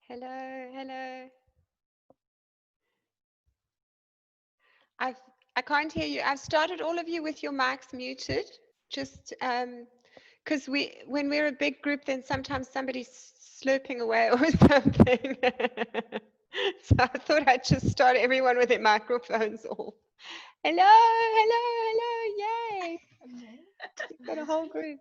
Hello, hello. I can't hear you. I've started all of you with your mics muted, just because when we're a big group, then sometimes somebody's slurping away or something. So I thought I'd just start everyone with their microphones off. Hello, hello, hello, yay. We've got a whole group.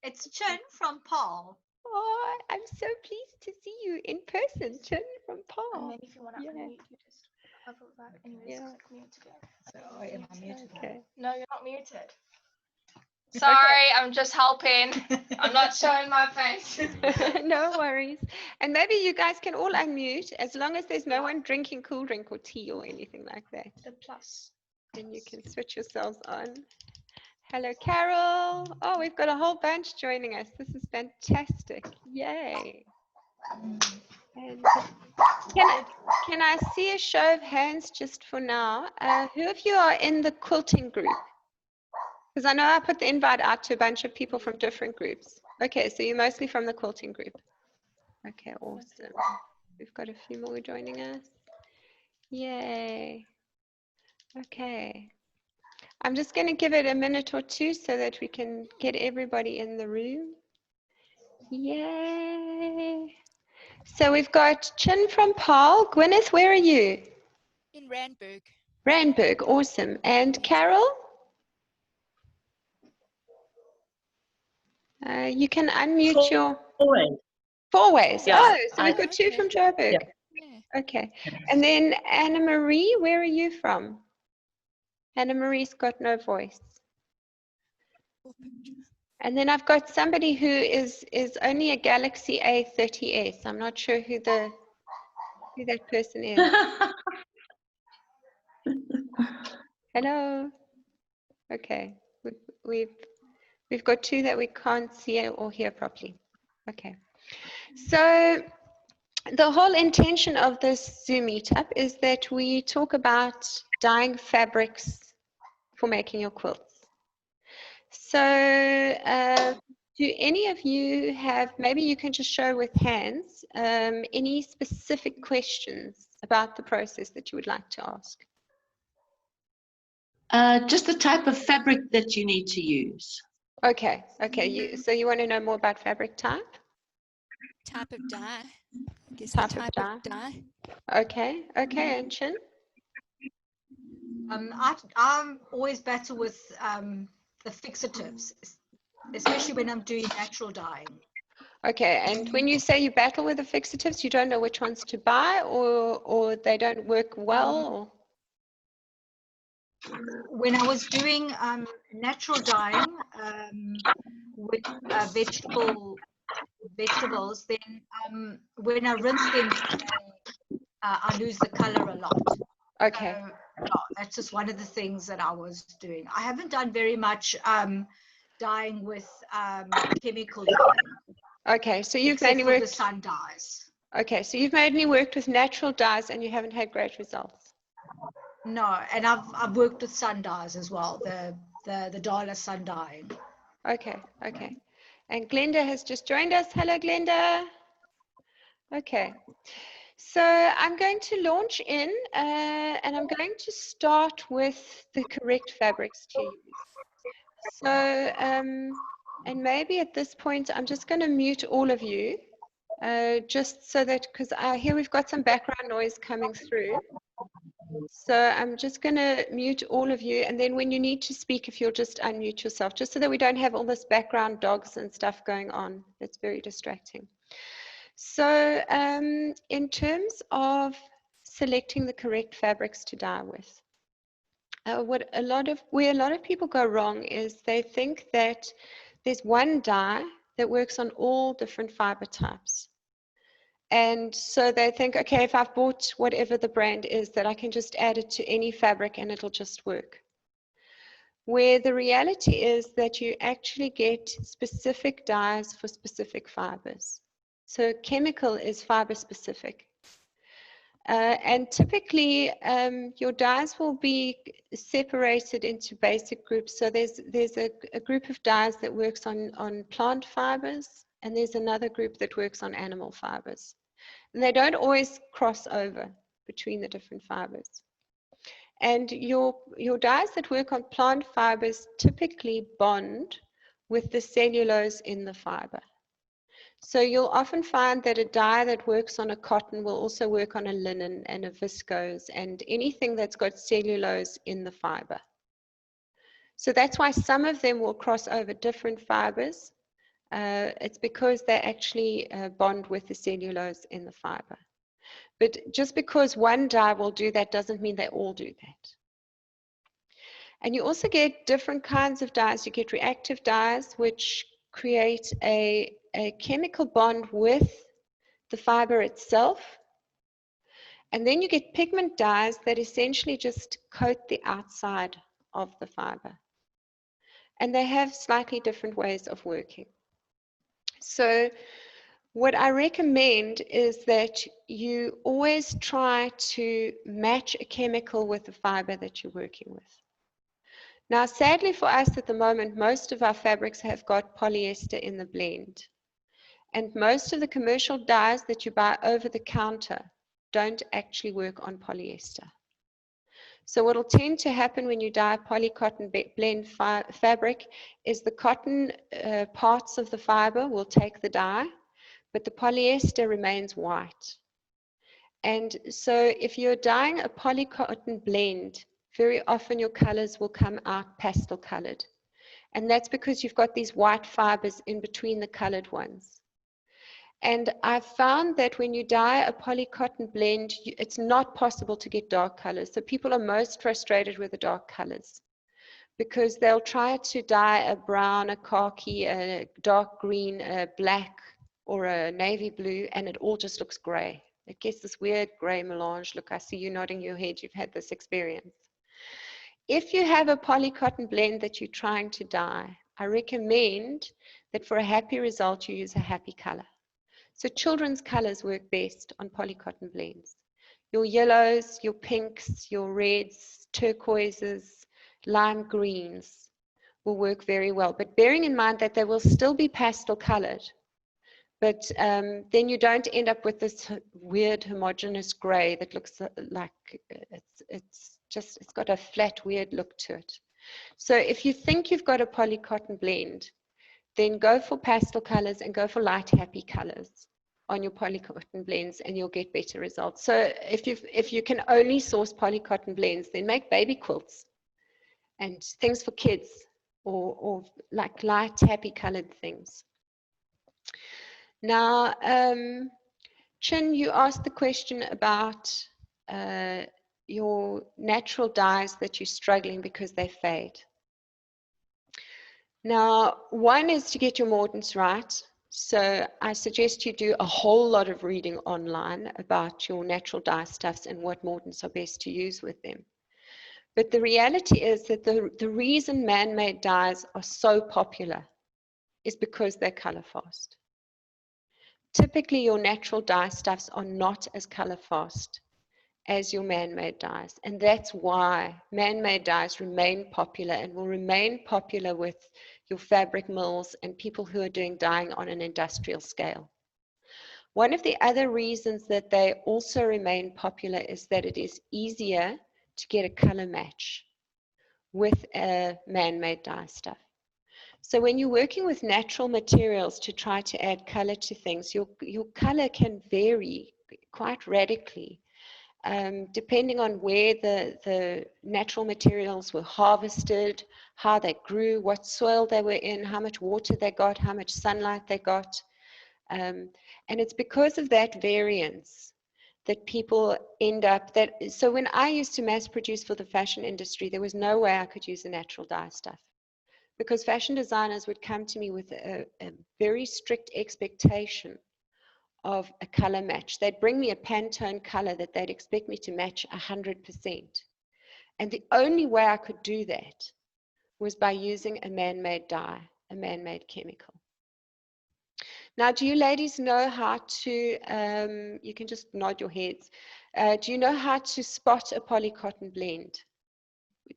It's Chin from Paul. Oh, I'm so pleased to see you in person, Chin from Paul. And then if you want to unmute, you just hover back and you just click mute again. So am I muted? Okay. No, you're not muted. Sorry, I'm just helping. I'm not showing my face. No worries. And maybe you guys can all unmute as long as there's no one drinking cool drink or tea or anything like that. The plus. Then you can switch yourselves on. Hello, Carol. Oh, we've got a whole bunch joining us. This is fantastic. Yay. And can I see a show of hands just for now? Who of you are in the quilting group? Because I know I put the invite out to a bunch of people from different groups. Okay, so you're mostly from the quilting group. Okay, awesome. We've got a few more joining us. Yay. Okay. I'm just going to give it a minute or two so that we can get everybody in the room. Yay. So we've got Chin from Paul. Gwyneth, where are you? In Randburg. Randburg, awesome. And Carol? You can unmute your... Four ways. Yeah. Oh, so we've got two from Joburg. Yeah. Okay. And then Anna Marie, where are you from? Anna Marie's got no voice. And then I've got somebody who is only a Galaxy A30s. I'm not sure who that person is. Hello. Okay. We've got two that we can't see or hear properly. Okay. So the whole intention of this Zoom meetup is that we talk about dyeing fabrics for making your quilts. So do any of you have, maybe you can just show with hands, any specific questions about the process that you would like to ask? Just the type of fabric that you need to use. Okay, okay. So you want to know more about fabric type? Type of dye. I guess Type the of type of dye. Okay, okay, and Chin? I'm always better with the fixatives, especially when I'm doing natural dyeing. Okay, and when you say you battle with the fixatives, you don't know which ones to buy or they don't work well? When I was doing natural dyeing with vegetables, then when I rinse them, I lose the color a lot. Okay. That's just one of the things that I was doing. I haven't done very much dyeing with chemical dyeing. Okay, so you've except mainly for worked... the sun dyes. Okay, so you've mainly worked with natural dyes and you haven't had great results? No, and I've worked with sun dyes as well, the Dala sun dyeing. Okay, okay. And Glenda has just joined us. Hello, Glenda. Okay. So I'm going to launch in and I'm going to start with the correct fabrics to use. So, and maybe at this point, I'm just going to mute all of you, just so that, because here we've got some background noise coming through. So I'm just going to mute all of you. And then when you need to speak, if you'll just unmute yourself, just so that we don't have all this background dogs and stuff going on. It's very distracting. So in terms of selecting the correct fabrics to dye with, where a lot of people go wrong is they think that there's one dye that works on all different fiber types. And so they think, okay, if I've bought whatever the brand is, that I can just add it to any fabric and it'll just work. Where the reality is that you actually get specific dyes for specific fibers. So chemical is fiber specific. And typically your dyes will be separated into basic groups. So there's a group of dyes that works on plant fibers, and there's another group that works on animal fibers. And they don't always cross over between the different fibers. And your dyes that work on plant fibers typically bond with the cellulose in the fiber. So you'll often find that a dye that works on a cotton will also work on a linen and a viscose and anything that's got cellulose in the fiber. So that's why some of them will cross over different fibers. It's because they actually bond with the cellulose in the fiber. But just because one dye will do that doesn't mean they all do that. And you also get different kinds of dyes. You get reactive dyes, which create a chemical bond with the fiber itself. And then you get pigment dyes that essentially just coat the outside of the fiber. And they have slightly different ways of working. So what I recommend is that you always try to match a chemical with the fiber that you're working with. Now, sadly for us at the moment, most of our fabrics have got polyester in the blend. And most of the commercial dyes that you buy over the counter don't actually work on polyester. So what will tend to happen when you dye polycotton blend fabric is the cotton parts of the fiber will take the dye, but the polyester remains white. And so if you're dyeing a polycotton blend, very often your colors will come out pastel colored. And that's because you've got these white fibers in between the colored ones. And I've found that when you dye a polycotton blend, it's not possible to get dark colors. So people are most frustrated with the dark colors because they'll try to dye a brown, a khaki, a dark green, a black, or a navy blue, and it all just looks gray. It gets this weird gray melange. Look, I see you nodding your head. You've had this experience. If you have a polycotton blend that you're trying to dye, I recommend that for a happy result, you use a happy color. So children's colors work best on polycotton blends. Your yellows, your pinks, your reds, turquoises, lime greens will work very well. But bearing in mind that they will still be pastel colored. But then you don't end up with this weird homogeneous gray that looks like it's got a flat, weird look to it. So if you think you've got a polycotton blend, then go for pastel colors and go for light, happy colors on your polycotton blends and you'll get better results. So if you can only source polycotton blends, then make baby quilts and things for kids or like light, happy colored things. Now, Chin, you asked the question about your natural dyes that you're struggling because they fade. Now, one is to get your mordants right. So I suggest you do a whole lot of reading online about your natural dye stuffs and what mordants are best to use with them. But the reality is that the reason man-made dyes are so popular is because they're color fast. Typically, your natural dye stuffs are not as color fast as your man-made dyes. And that's why man-made dyes remain popular and will remain popular with your fabric mills and people who are doing dyeing on an industrial scale. One of the other reasons that they also remain popular is that it is easier to get a color match with a man-made dye stuff. So when you're working with natural materials to try to add color to things, your color can vary quite radically depending on where the natural materials were harvested, how they grew, what soil they were in, how much water they got, how much sunlight they got. And it's because of that variance that people end up so when I used to mass produce for the fashion industry, there was no way I could use a natural dye stuff. Because fashion designers would come to me with a very strict expectation of a color match. They'd bring me a Pantone color that they'd expect me to match 100%. And the only way I could do that was by using a man-made dye, a man-made chemical. Now, do you ladies know how to, you can just nod your heads. Do you know how to spot a polycotton blend?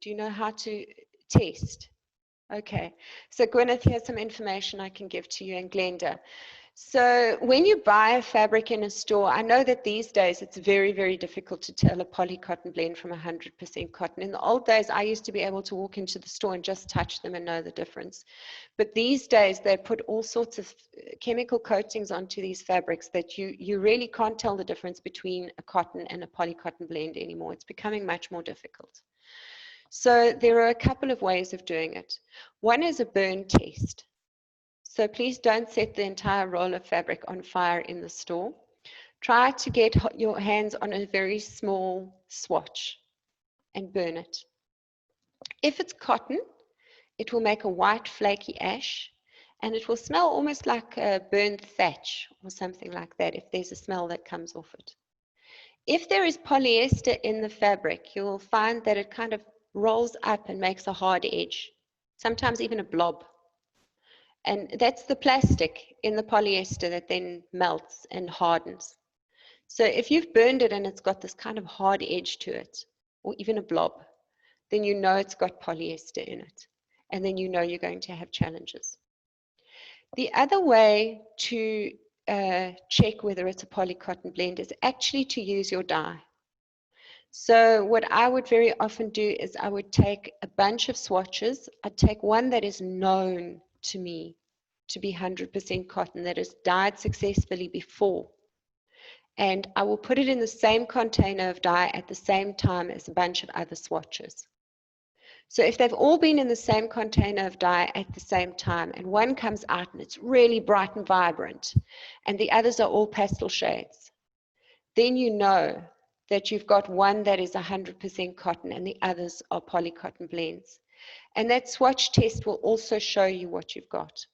Do you know how to test? Okay, so Gwyneth, here's some information I can give to you, and Glenda. So when you buy a fabric in a store, I know that these days it's very, very difficult to tell a poly cotton blend from 100% cotton. In the old days, I used to be able to walk into the store and just touch them and know the difference. But these days, they put all sorts of chemical coatings onto these fabrics that you really can't tell the difference between a cotton and a poly cotton blend anymore. It's becoming much more difficult. So there are a couple of ways of doing it. One is a burn test. So please don't set the entire roll of fabric on fire in the store. Try to get your hands on a very small swatch and burn it. If it's cotton, it will make a white flaky ash, and it will smell almost like burnt thatch or something like that if there's a smell that comes off it. If there is polyester in the fabric, you will find that it kind of rolls up and makes a hard edge, sometimes even a blob. And that's the plastic in the polyester that then melts and hardens. So if you've burned it and it's got this kind of hard edge to it, or even a blob, then you know it's got polyester in it. And then you know you're going to have challenges. The other way to check whether it's a poly cotton blend is actually to use your dye. So what I would very often do is I would take a bunch of swatches. I'd take one that is known to me to be 100% cotton, that is dyed successfully before. And I will put it in the same container of dye at the same time as a bunch of other swatches. So if they've all been in the same container of dye at the same time, and one comes out and it's really bright and vibrant, and the others are all pastel shades, then you know that you've got one that is 100% cotton and the others are poly cotton blends. And that swatch test will also show you what you've got.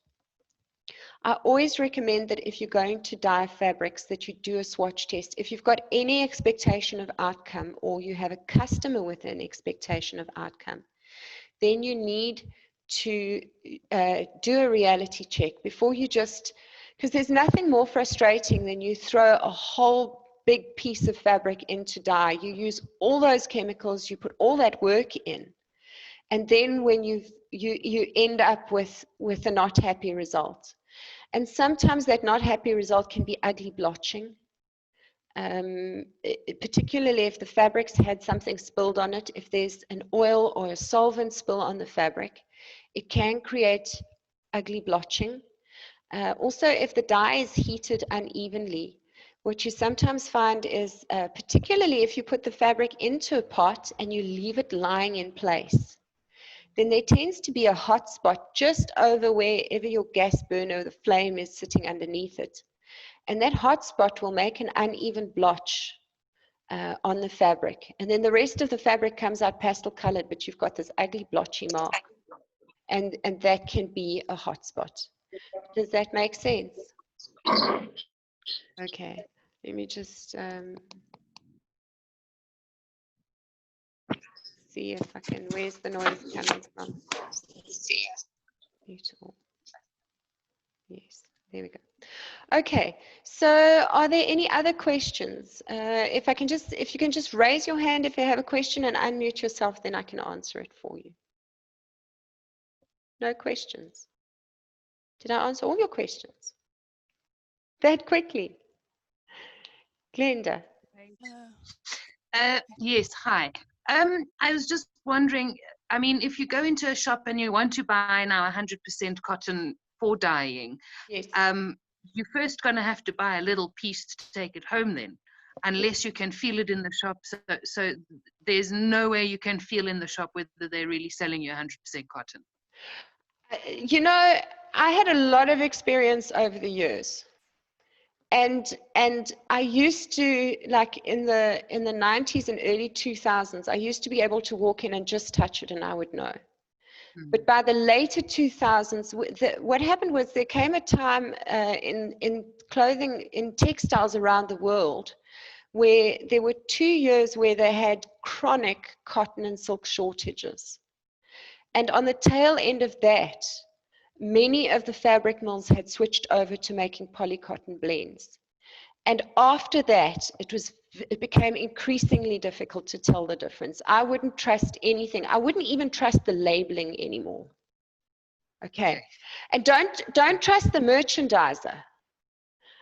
I always recommend that if you're going to dye fabrics that you do a swatch test. If you've got any expectation of outcome, or you have a customer with an expectation of outcome, then you need to do a reality check before you just, because there's nothing more frustrating than you throw a whole big piece of fabric into dye. You use all those chemicals, you put all that work in, and then when you end up with a not happy result. And sometimes that not happy result can be ugly blotching, particularly if the fabric's had something spilled on it. If there's an oil or a solvent spill on the fabric, it can create ugly blotching. Also, if the dye is heated unevenly, what you sometimes find is, particularly if you put the fabric into a pot and you leave it lying in place, then there tends to be a hot spot just over wherever your gas burner, the flame, is sitting underneath it. And that hot spot will make an uneven blotch on the fabric. And then the rest of the fabric comes out pastel colored, but you've got this ugly blotchy mark. And that can be a hot spot. Does that make sense? Okay, let me just see if I can, where's the noise coming from? Beautiful. Yes, there we go. Okay, so are there any other questions? If you can just raise your hand if you have a question and unmute yourself, then I can answer it for you. No questions? Did I answer all your questions that quickly? Glenda. Yes, hi. I was just wondering, I mean, if you go into a shop and you want to buy now 100% cotton for dyeing, Yes. you're first going to have to buy a little piece to take it home then, unless you can feel it in the shop. So there's no way you can feel in the shop whether they're really selling you 100% cotton. You know, I had a lot of experience over the years. And I used to, like in the 90s and early 2000s, I used to be able to walk in and just touch it and I would know. But by the later 2000s, what happened was there came a time in clothing, in textiles around the world, where there were 2 years where they had chronic cotton and silk shortages. And on the tail end of that, many of the fabric mills had switched over to making polycotton blends. And after that, it became increasingly difficult to tell the difference. I wouldn't trust anything. I wouldn't even trust the labeling anymore. Okay. And don't trust the merchandiser.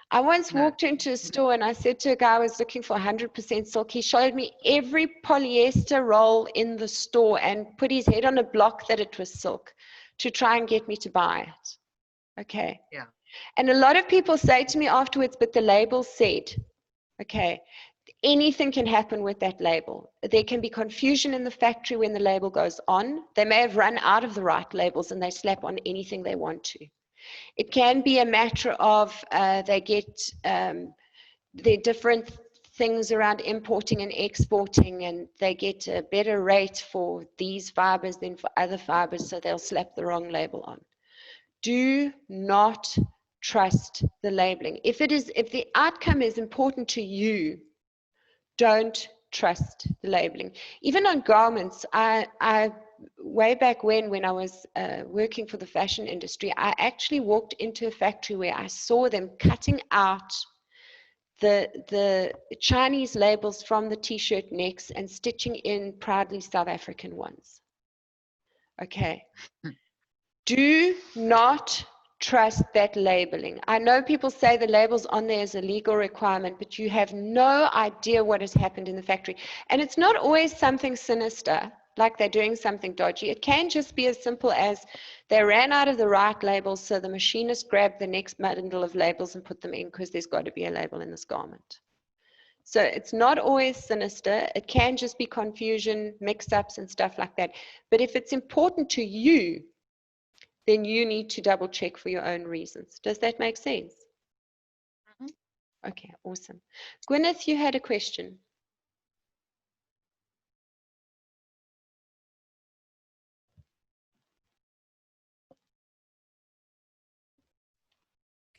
I once No. walked into a store and I said to a guy I was looking for 100% silk. He showed me every polyester roll in the store and put his head on a block that it was silk to try and get me to buy it. Okay. Yeah. And a lot of people say to me afterwards, but the label said, okay, anything can happen with that label. There can be confusion in the factory when the label goes on. They may have run out of the right labels and they slap on anything they want to. It can be a matter of they get there are different things around importing and exporting, and they get a better rate for these fibers than for other fibers, so they'll slap the wrong label on. Do not trust the labeling. If the outcome is important to you, don't trust the labeling. Even on garments, I way back when I was working for the fashion industry, I actually walked into a factory where I saw them cutting out the Chinese labels from the t-shirt necks and stitching in proudly South African ones. Okay. Do not trust that labeling. I know people say the labels on there is a legal requirement, but you have no idea what has happened in the factory. And it's not always something sinister, like they're doing something dodgy. It can just be as simple as they ran out of the right labels, so the machinist grabbed the next bundle of labels and put them in because there's got to be a label in this garment. So it's not always sinister. It can just be confusion, mix-ups and stuff like that. But if it's important to you, then you need to double check for your own reasons. Does that make sense? Mhm. Okay, awesome. Gwyneth, you had a question.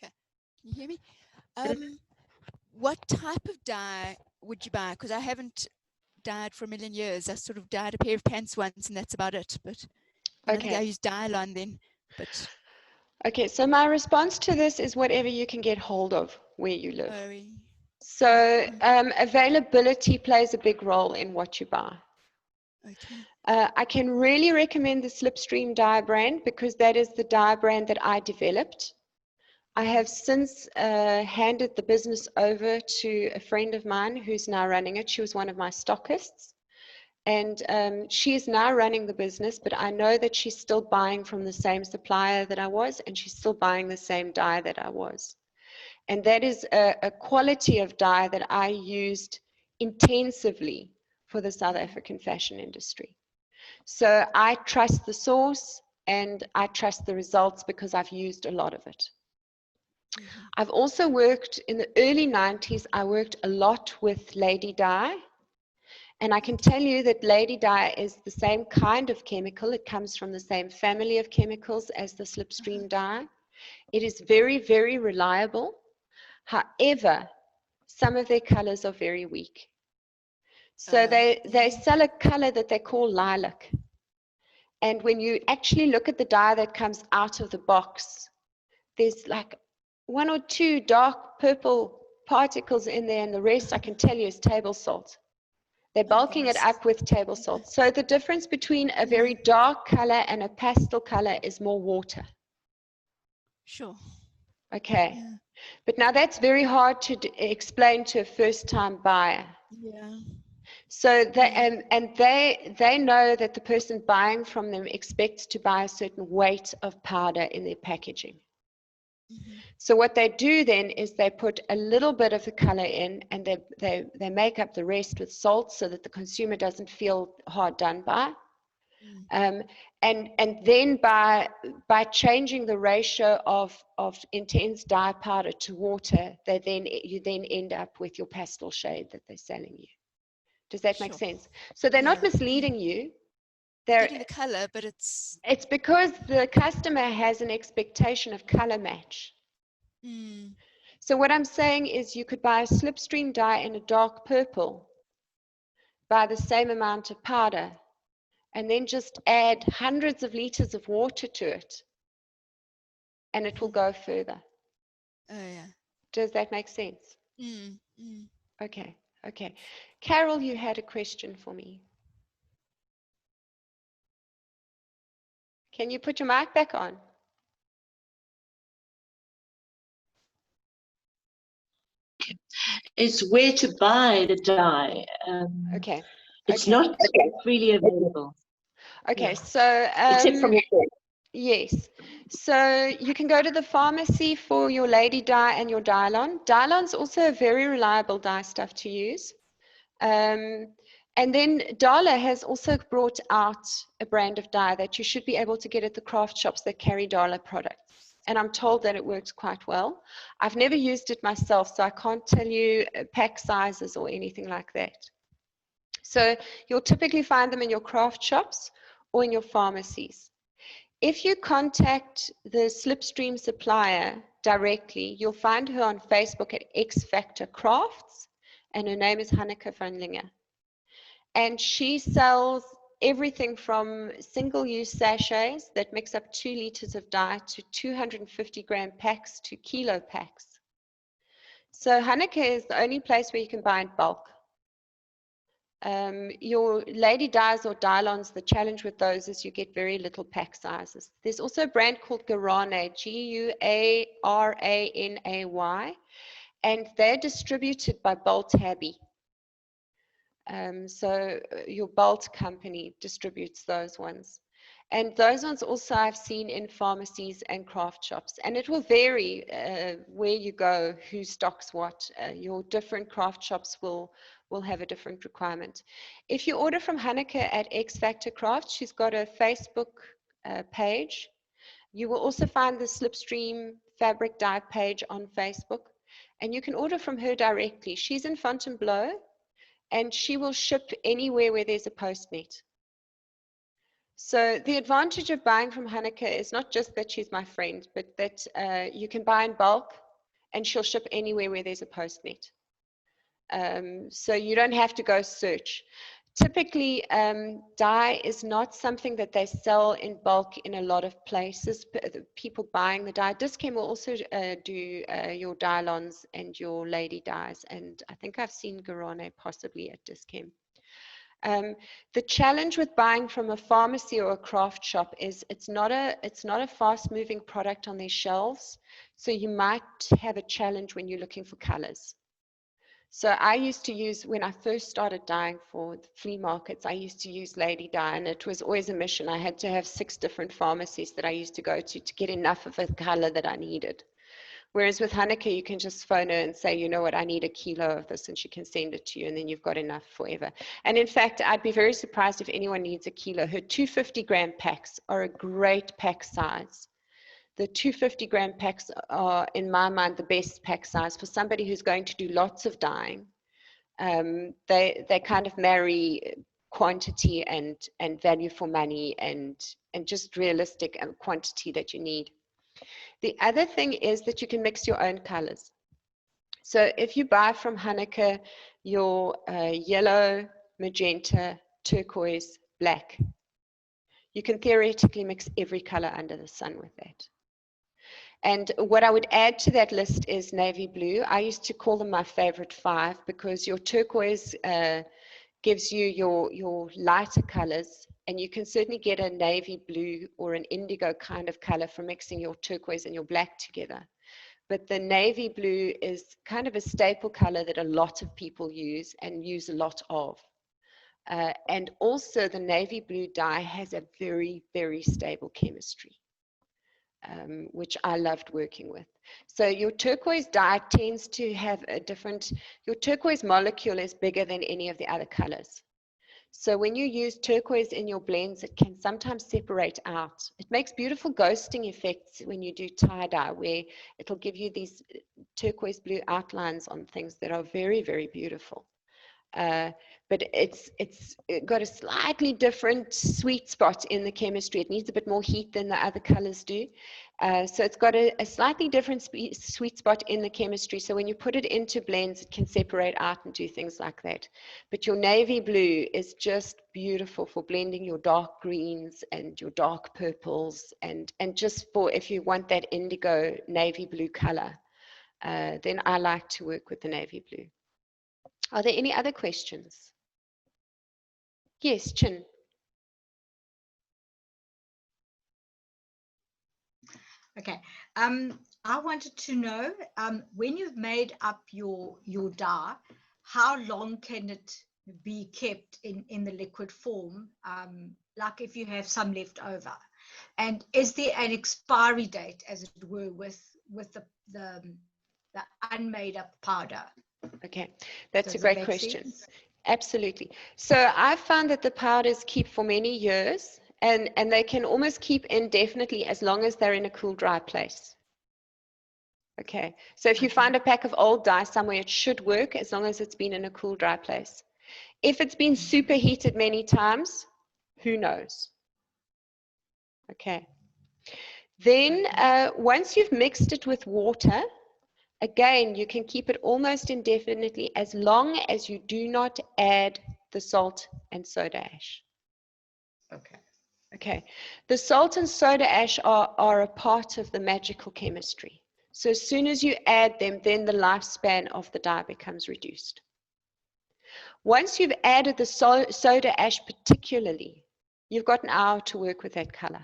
Can you hear me? What type of dye would you buy? Because I haven't dyed for a million years. I sort of dyed a pair of pants once and that's about it. But I don't think I used Dylon then. But Okay, so my response to this is whatever you can get hold of where you live. oh, really? So availability plays a big role in what you buy. Okay. I can really recommend the Slipstream dye brand because that is the dye brand that I developed. I have since handed the business over to a friend of mine who's now running it. She was one of my stockists. And she is now running the business, but I know that she's still buying from the same supplier that I was, and she's still buying the same dye that I was. And that is a quality of dye that I used intensively for the South African fashion industry. So I trust the source and I trust the results because I've used a lot of it. Mm-hmm. I've also worked in the early 90s, I worked a lot with lady dye. And I can tell you that lady dye is the same kind of chemical. It comes from the same family of chemicals as the Slipstream dye. It is very, very reliable. However, some of their colors are very weak. So they sell a color that they call lilac. And when you actually look at the dye that comes out of the box, there's like 1 or 2 dark purple particles in there, and the rest I can tell you is table salt. They're bulking it up with table salt. So the difference between a very dark color and a pastel color is more water. Sure. Okay. Yeah. But now that's very hard to explain to a first-time buyer. Yeah. So they know that the person buying from them expects to buy a certain weight of powder in their packaging. Mm-hmm. So what they do then is they put a little bit of the color in and they make up the rest with salt so that the consumer doesn't feel hard done by. And then by changing the ratio of intense dye powder to water, you then end up with your pastel shade that they're selling you. Does that make sense? So they're not misleading you. They're getting the color, but it's because the customer has an expectation of color match. So what I'm saying is you could buy a Slipstream dye in a dark purple, buy the same amount of powder, and then just add hundreds of liters of water to it, and it will go further. Oh, yeah. Does that make sense? Okay, okay. Carol, you had a question for me. Can you put your mic back on? is where to buy the dye. Okay. It's Okay. not freely available. Okay. Yeah. So Except from your friend. yes. So you can go to the pharmacy for your lady dye and your Dylon. Dylon's also a very reliable dye stuff to use. And then Dala has also brought out a brand of dye that you should be able to get at the craft shops that carry Dala products. And I'm told that it works quite well. I've never used it myself, so I can't tell you pack sizes or anything like that. So you'll typically find them in your craft shops or in your pharmacies. If you contact the slipstream supplier directly, you'll find her on Facebook at X Factor Crafts, and her name is Hanneke van Linger. And she sells everything from single-use sachets that mix up 2 liters of dye to 250-gram packs to kilo packs. So Hanneke is the only place where you can buy in bulk. Your lady dyes or Dylons, the challenge with those is you get very little pack sizes. There's also a brand called Guaranay, G-U-A-R-A-N-A-Y, and they're distributed by Bolt Abbey. So your Bolt company distributes those ones. And those ones also I've seen in pharmacies and craft shops. And it will vary where you go, who stocks what. Your different craft shops will have a different requirement. If you order from Hanneke at X Factor Crafts, she's got a Facebook page. You will also find the Slipstream fabric dye page on Facebook. And you can order from her directly. She's in Fontainebleau, and she will ship anywhere where there's a postnet. So the advantage of buying from Hanneke is not just that she's my friend, but that you can buy in bulk and she'll ship anywhere where there's a postnet. So you don't have to go search. Typically, dye is not something that they sell in bulk in a lot of places. People buying the dye. Dis-Chem will also do your Dylons and your lady dyes, and I think I've seen Guaranay possibly at Dis-Chem. The challenge with buying from a pharmacy or a craft shop is it's not a fast-moving product on their shelves, so you might have a challenge when you're looking for colors. So I used to use, when I first started dyeing for the flea markets, I used to use lady dye, and it was always a mission. I had to have 6 different pharmacies that I used to go to get enough of a color that I needed. Whereas with Hanneke, you can just phone her and say, you know what, I need a kilo of this, and she can send it to you, and then you've got enough forever. And in fact, I'd be very surprised if anyone needs a kilo. Her 250-gram packs are a great pack size. The 250-gram packs are, in my mind, the best pack size for somebody who's going to do lots of dyeing. They kind of marry quantity and value for money and just realistic quantity that you need. The other thing is that you can mix your own colors. So if you buy from Hanneke your yellow, magenta, turquoise, black, you can theoretically mix every color under the sun with that. And what I would add to that list is navy blue. I used to call them my favorite 5 because your turquoise gives you your lighter colors, and you can certainly get a navy blue or an indigo kind of color from mixing your turquoise and your black together. But the navy blue is kind of a staple color that a lot of people use and use a lot of. And also the navy blue dye has a very, very stable chemistry. Which I loved working with. So your turquoise dye tends to have a different, your turquoise molecule is bigger than any of the other colors. So when you use turquoise in your blends, it can sometimes separate out. It makes beautiful ghosting effects when you do tie-dye, where it'll give you these turquoise blue outlines on things that are very, very beautiful. But it's got a slightly different sweet spot in the chemistry. It needs a bit more heat than the other colors do. So it's got a slightly different sweet spot in the chemistry. So when you put it into blends, it can separate out and do things like that. But your navy blue is just beautiful for blending your dark greens and your dark purples, and just for if you want that indigo navy blue color, then I like to work with the navy blue. Are there any other questions? Yes, Chin. Okay. I wanted to know, when you've made up your dye, how long can it be kept in the liquid form? Like if you have some left over, and is there an expiry date, as it were, with the unmade up powder? Okay, that's a Does it great make question. sense? Absolutely. So I found that the powders keep for many years, and they can almost keep indefinitely as long as they're in a cool, dry place. Okay, so if you find a pack of old dye somewhere, it should work as long as it's been in a cool, dry place. If it's been superheated many times, who knows? Okay. Then once you've mixed it with water, again, you can keep it almost indefinitely as long as you do not add the salt and soda ash. Okay. Okay, the salt and soda ash are a part of the magical chemistry. So as soon as you add them, then the lifespan of the dye becomes reduced. Once you've added the soda ash particularly, you've got an hour to work with that color.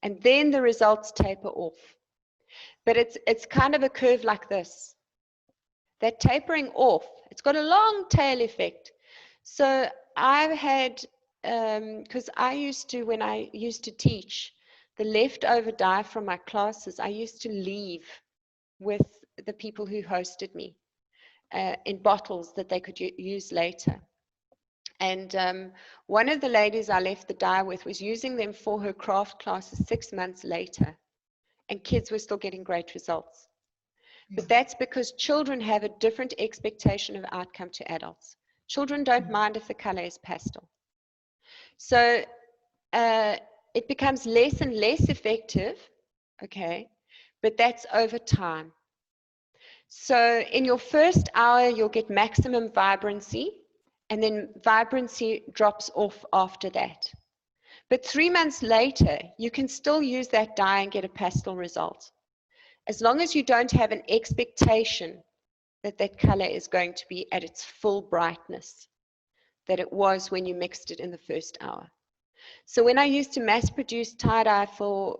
And then the results taper off. But it's kind of a curve like this. That tapering off, it's got a long tail effect. So I've had, because when I used to teach, the leftover dye from my classes, I used to leave with the people who hosted me in bottles that they could use later. And one of the ladies I left the dye with was using them for her craft classes 6 months later, and kids were still getting great results. But that's because children have a different expectation of outcome to adults. Children don't mind if the color is pastel. So it becomes less and less effective, okay, but that's over time. So in your first hour, you'll get maximum vibrancy, and then vibrancy drops off after that. But 3 months later, you can still use that dye and get a pastel result, as long as you don't have an expectation that that color is going to be at its full brightness that it was when you mixed it in the first hour. So when I used to mass produce tie-dye for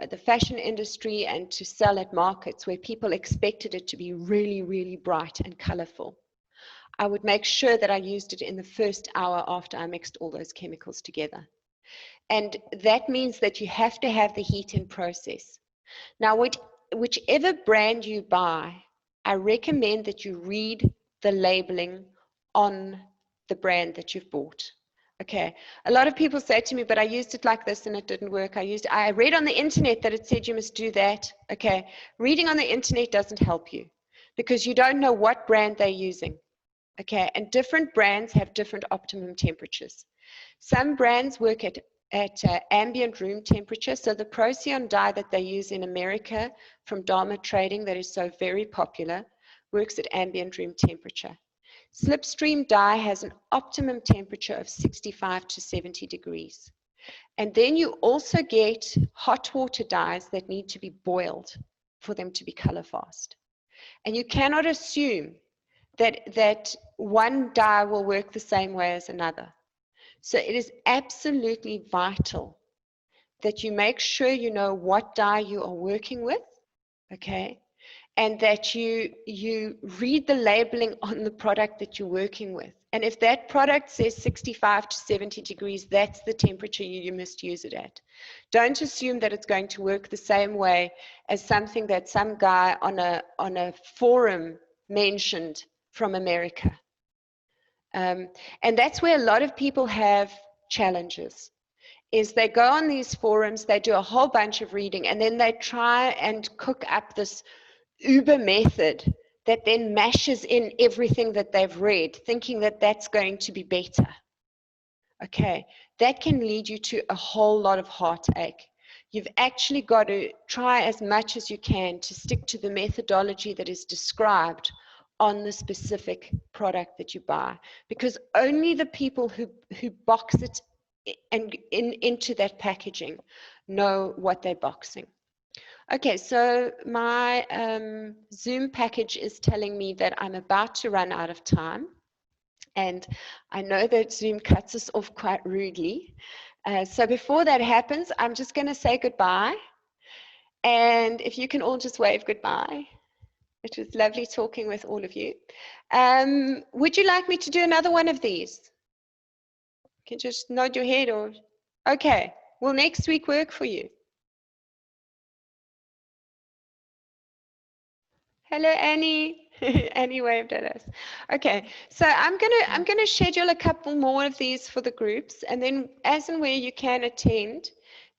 the fashion industry and to sell at markets where people expected it to be really, really bright and colorful, I would make sure that I used it in the first hour after I mixed all those chemicals together. And that means that you have to have the heat in process. Now, whichever brand you buy, I recommend that you read the labeling on the brand that you've bought. Okay, a lot of people say to me, but I used it like this and it didn't work. I read on the internet that it said you must do that. Okay, reading on the internet doesn't help you because you don't know what brand they're using. Okay, and different brands have different optimum temperatures. Some brands work at ambient room temperature. So the Procyon dye that they use in America from Dharma Trading that is so very popular works at ambient room temperature. Slipstream dye has an optimum temperature of 65 to 70 degrees. And then you also get hot water dyes that need to be boiled for them to be color fast. And you cannot assume that one dye will work the same way as another. So it is absolutely vital that you make sure you know what dye you are working with, okay? And that you read the labeling on the product that you're working with. And if that product says 65 to 70 degrees, that's the temperature you must use it at. Don't assume that it's going to work the same way as something that some guy on a forum mentioned from America. And that's where a lot of people have challenges, is they go on these forums, they do a whole bunch of reading, and then they try and cook up this Uber method that then mashes in everything that they've read, thinking that that's going to be better. Okay, that can lead you to a whole lot of heartache. You've actually got to try as much as you can to stick to the methodology that is described on the specific product that you buy, because only the people who box it and into that packaging know what they're boxing. Okay, so my Zoom package is telling me that I'm about to run out of time. And I know that Zoom cuts us off quite rudely. So before that happens, I'm just going to say goodbye. And if you can all just wave goodbye. It was lovely talking with all of you. Would you like me to do another one of these? You can just nod your head or, okay. Will next week work for you? Hello, Annie. Annie waved at us. Okay, so I'm gonna schedule a couple more of these for the groups, and then as and where you can attend,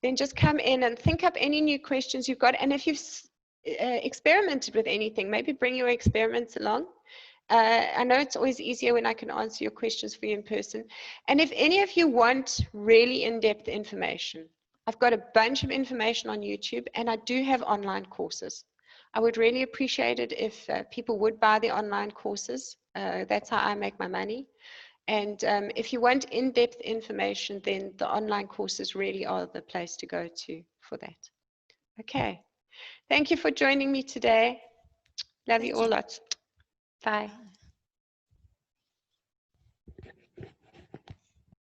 then just come in and think up any new questions you've got. And if you've experimented with anything, maybe bring your experiments along. I know it's always easier when I can answer your questions for you in person. And if any of you want really in-depth information, I've got a bunch of information on YouTube, and I do have online courses. I would really appreciate it if people would buy the online courses. That's how I make my money. And if you want in-depth information, then the online courses really are the place to go to for that. Okay. Thank you for joining me today. Love you all lots. Bye.